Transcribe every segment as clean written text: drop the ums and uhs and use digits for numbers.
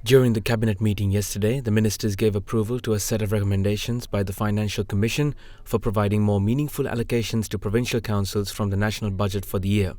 During the cabinet meeting yesterday, the ministers gave approval to a set of recommendations by the Financial Commission for providing more meaningful allocations to provincial councils from the national budget for the year.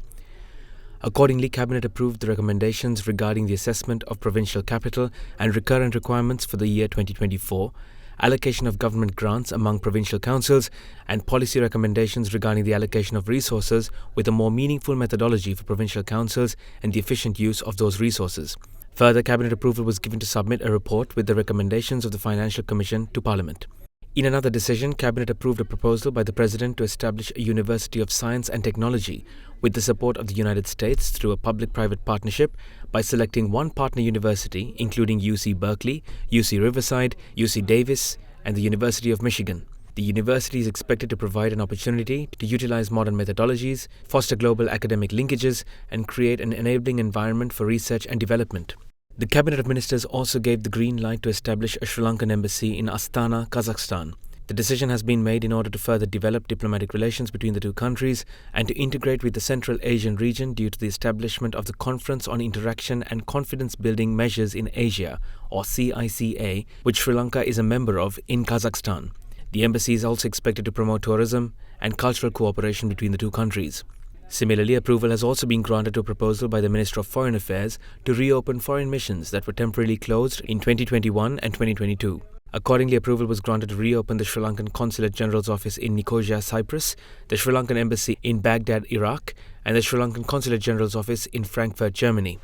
Accordingly, Cabinet approved the recommendations regarding the assessment of provincial capital and recurrent requirements for the year 2024, allocation of government grants among provincial councils, and policy recommendations regarding the allocation of resources with a more meaningful methodology for provincial councils and the efficient use of those resources. Further, Cabinet approval was given to submit a report with the recommendations of the Financial Commission to Parliament. In another decision, Cabinet approved a proposal by the President to establish a University of Science and Technology with the support of the United States through a public-private partnership by selecting one partner university, including UC Berkeley, UC Riverside, UC Davis, and the University of Michigan. The university is expected to provide an opportunity to utilize modern methodologies, foster global academic linkages, and create an enabling environment for research and development. The Cabinet of Ministers also gave the green light to establish a Sri Lankan embassy in Astana, Kazakhstan. The decision has been made in order to further develop diplomatic relations between the two countries and to integrate with the Central Asian region due to the establishment of the Conference on Interaction and Confidence Building Measures in Asia, or CICA, which Sri Lanka is a member of, in Kazakhstan. The embassy is also expected to promote tourism and cultural cooperation between the two countries. Similarly, approval has also been granted to a proposal by the Minister of Foreign Affairs to reopen foreign missions that were temporarily closed in 2021 and 2022. Accordingly, approval was granted to reopen the Sri Lankan Consulate General's Office in Nicosia, Cyprus, the Sri Lankan Embassy in Baghdad, Iraq, and the Sri Lankan Consulate General's Office in Frankfurt, Germany.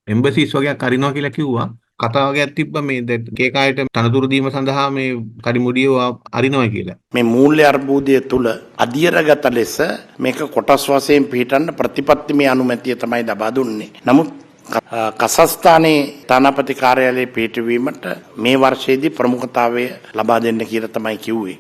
Embassies වගේ කරිනවා කියලා කිව්වා. කතාවකයක් තිබ්බ මේ එක අයට තනතුරු දීම සඳහා මේ කරිමුඩියෝ අරිනවා කියලා. මේ මූල්‍ය අර්බුදය තුල අධීරගත ලෙස මේක කොටස් වශයෙන් පිටන්න ප්‍රතිපත්තිමය අනුමැතිය තමයි ලබා දුන්නේ. නමුත් කසස්ථානයේ තානාපති කාර්යාලයේ පිටවීමට මේ වර්ෂයේදී ප්‍රමුඛතාවය ලබා දෙන්න කියලා තමයි කිව්වේ.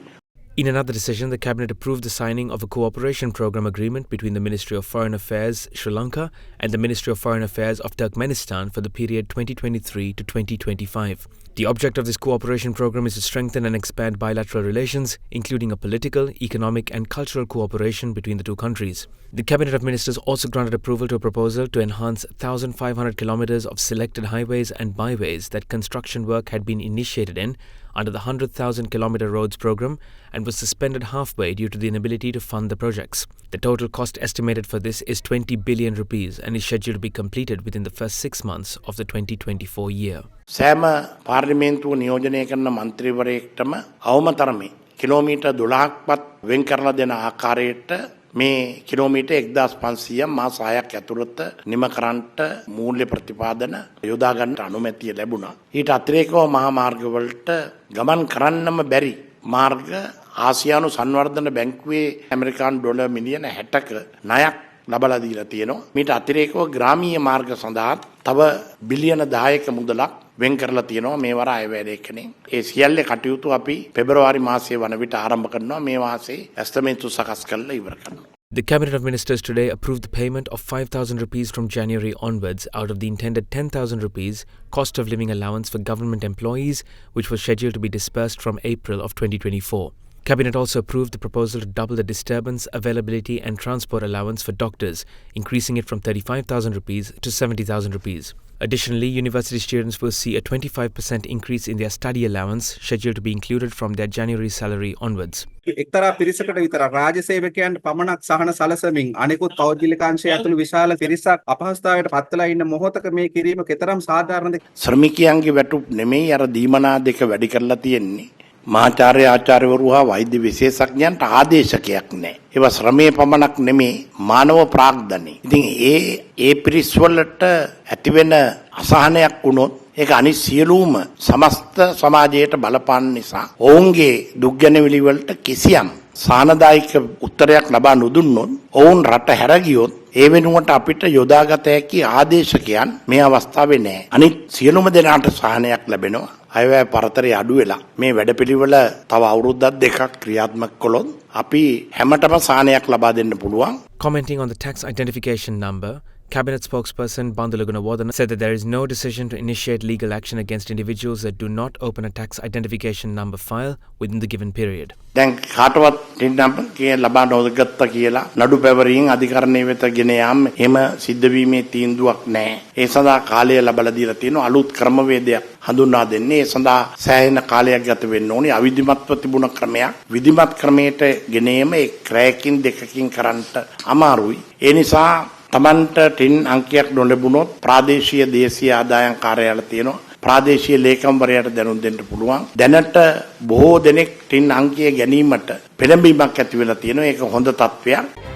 In another decision, the Cabinet approved the signing of a cooperation program agreement between the Ministry of Foreign Affairs Sri Lanka and the Ministry of Foreign Affairs of Turkmenistan for the period 2023 to 2025. The object of this cooperation program is to strengthen and expand bilateral relations, including a political, economic and cultural cooperation between the two countries. The Cabinet of Ministers also granted approval to a proposal to enhance 1,500 kilometers of selected highways and byways that construction work had been initiated in under the 100,000 kilometer roads program and was suspended halfway due to the inability to fund the projects. The total cost estimated for this is 20 billion rupees and is scheduled to be completed within the first 6 months of the 2024 year. සෑම පාර්ලිමේන්තුව නියෝජනය කරන මන්ත්‍රීවරයෙක්ටම අවමතරමේ kilometre 12ක්වත් වෙන් කරලා දෙන ආකාරයට මේ kilometre 1500 මාස 6ක් ඇතුළත නිම කරන්නට මූල්‍ය ප්‍රතිපාදන යොදා ගන්නට අනුමැතිය ලැබුණා. ඊට අතිරේකව මහා මාර්ගවලට ගමන් කරන්නම බැරි මාර්ග ආසියානු සංවර්ධන බැංකුවේ ඇමරිකානු ඩොලර් මිලියන 60ක ණයක් ලබලා දීලා තියෙනවා. මීට අතිරේකව ග්‍රාමීය මාර්ග සඳහා තව බිලියන 10ක මුදලක් වෙන් කරලා තියෙනවා මේ වර අයවැයේකනේ. ඒ සියල්ල කටයුතු අපි පෙබරවාරි මාසයේ වන විට ආරම්භ කරනවා. මේ මාසයේ ඇස්තමේන්තු සකස් කරලා ඉවර කරනවා. The Cabinet of Ministers today approved the payment of 5,000 rupees from January onwards out of the intended 10,000 rupees cost of living allowance for government employees, which was scheduled to be dispersed from April of 2024. Cabinet also approved the proposal to double the disturbance, availability and transport allowance for doctors, increasing it from 35,000 rupees to 70,000 rupees. Additionally, university students will see a 25% increase in their study allowance, scheduled to be included from their January salary onwards. එක්තරා පිරිසකට විතර රාජ්‍ය සේවකයන්ට පමණක් සහන සැලසමින් අනෙකුත් පෞද්ගලිකාංශය ඇතුළු විශාල පිරිසක් අපහසුතාවයට පත් වෙලා ඉන්න මොහොතක මේ කිරීම කෙතරම් සාධාරණද? ශ්‍රමිකයන්ගේ වැටුප් නෙමෙයි අර දීමනා දෙක වැඩි කරලා තියෙන්නේ. මහාචාර්ය ආචාර්යවරු හා වෛද්‍ය විශේෂඥයන්ට ආදේශකයක් නැහැ. ඒවා ශ්‍රමයේ පමණක් නෙමෙයි මානව ප්‍රාග්ධනය. ඉතින් ඒ පිරිස් වලට ඇතිවෙන අසහනයක් වුණොත් ඒක අනිත් සියලුම සමස්ත සමාජයට බලපාන නිසා ඔවුන්ගේ දුක් ගැනවිලි වලට කිසියම් සානදායික උත්තරයක් ලබා නොදුන්නොත් ඔවුන් රට හැර ගියොත් ඒ වෙනුවට අපිට යොදාගත හැකි ආදේශකයන් මේ අවස්ථාවේ නැහැ. අනිත් සියලුම දෙනාට සහනයක් ලැබෙනවා. අයවැය පරතරය අඩු වෙලා මේ වැඩපිළිවෙල තව අවුරුද්දක් දෙකක් ක්‍රියාත්මක කළොත් අපි හැමතෙම සහනයක් ලබා දෙන්න පුළුවන්. Commenting on the tax identification number, Cabinet spokesperson Bandulaguna Wadana said that there is no decision to initiate legal action against individuals that do not open a tax identification number file within the given period. දැන් කාටවත් ටින්නම් කිය ලබා නොගත්තා කියලා නඩු පැවරීම් අධිකරණයේ වෙත ගෙන යාම එහෙම සිද්ධ වීමේ තීන්දුවක් නැහැ. ඒ සඳහා කාලය ලබා දීලා තියෙනවා. අලුත් ක්‍රමවේදයක් හඳුන්වා දෙන්නේ. ඒ සඳහා සෑහෙන කාලයක් ගත වෙන්න ඕනේ. අවිධිමත්ව තිබුණ ක්‍රමයක් විධිමත් ක්‍රමයට ගෙන ඒම ඒ ක්‍රෑකින් දෙකකින් කරන්නට අමාරුයි. ඒ නිසා තමන්ට ටින් අංකයක් නොලැබුණොත් ප්‍රාදේශීය දේශීය ආදායම් කාර්යාලය තියෙනවා. ප්‍රාදේශීය ලේකම්වරයාට දැනුම් දෙන්න පුළුවන්. දැනට බොහෝ දෙනෙක් ටින් අංකය ගැනීමට පෙළඹීමක් ඇති වෙලා තියෙනවා. ඒක හොඳ තත්ත්වයක්.